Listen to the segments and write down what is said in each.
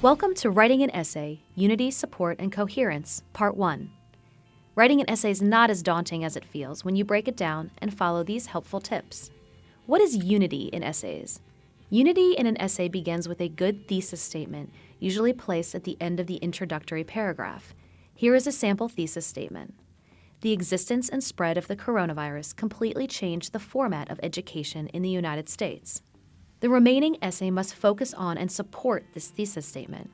Welcome to Writing an Essay, Unity, Support, and Coherence, Part 1. Writing an essay is not as daunting as it feels when you break it down and follow these helpful tips. What is unity in essays? Unity in an essay begins with a good thesis statement, usually placed at the end of the introductory paragraph. Here is a sample thesis statement. The existence and spread of the coronavirus completely changed the format of education in the United States. The remaining essay must focus on and support this thesis statement.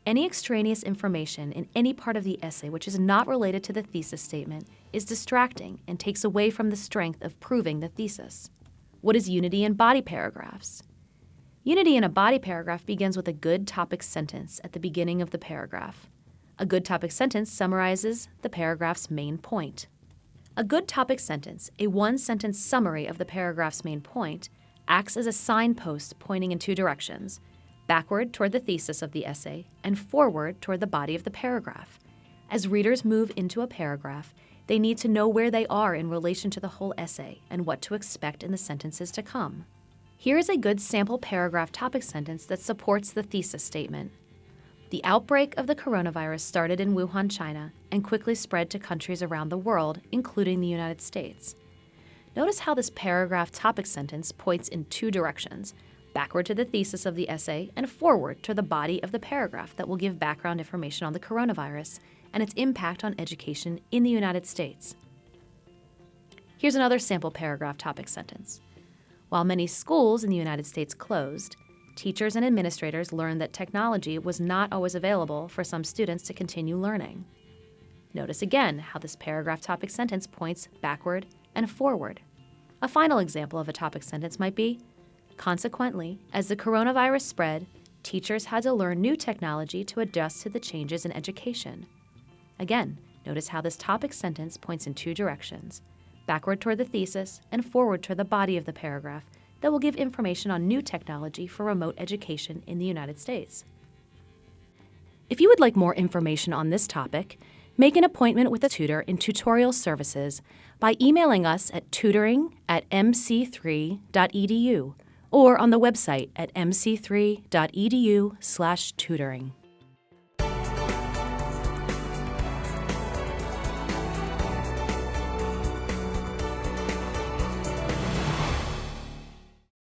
Any extraneous information in any part of the essay which is not related to the thesis statement is distracting and takes away from the strength of proving the thesis. What is unity in body paragraphs? Unity in a body paragraph begins with a good topic sentence at the beginning of the paragraph. A good topic sentence summarizes the paragraph's main point. A good topic sentence, a one-sentence summary of the paragraph's main point, acts as a signpost pointing in two directions, backward toward the thesis of the essay and forward toward the body of the paragraph. As readers move into a paragraph, they need to know where they are in relation to the whole essay and what to expect in the sentences to come. Here is a good sample paragraph topic sentence that supports the thesis statement. The outbreak of the coronavirus started in Wuhan, China, and quickly spread to countries around the world, including the United States. Notice how this paragraph topic sentence points in two directions, backward to the thesis of the essay and forward to the body of the paragraph that will give background information on the coronavirus and its impact on education in the United States. Here's another sample paragraph topic sentence. While many schools in the United States closed, teachers and administrators learned that technology was not always available for some students to continue learning. Notice again how this paragraph topic sentence points backward and forward. A final example of a topic sentence might be, consequently, as the coronavirus spread, teachers had to learn new technology to adjust to the changes in education. Again, notice how this topic sentence points in two directions, backward toward the thesis and forward toward the body of the paragraph that will give information on new technology for remote education in the United States. If you would like more information on this topic, make an appointment with a tutor in Tutorial Services by emailing us at tutoring@mc3.edu or on the website at mc3.edu/tutoring.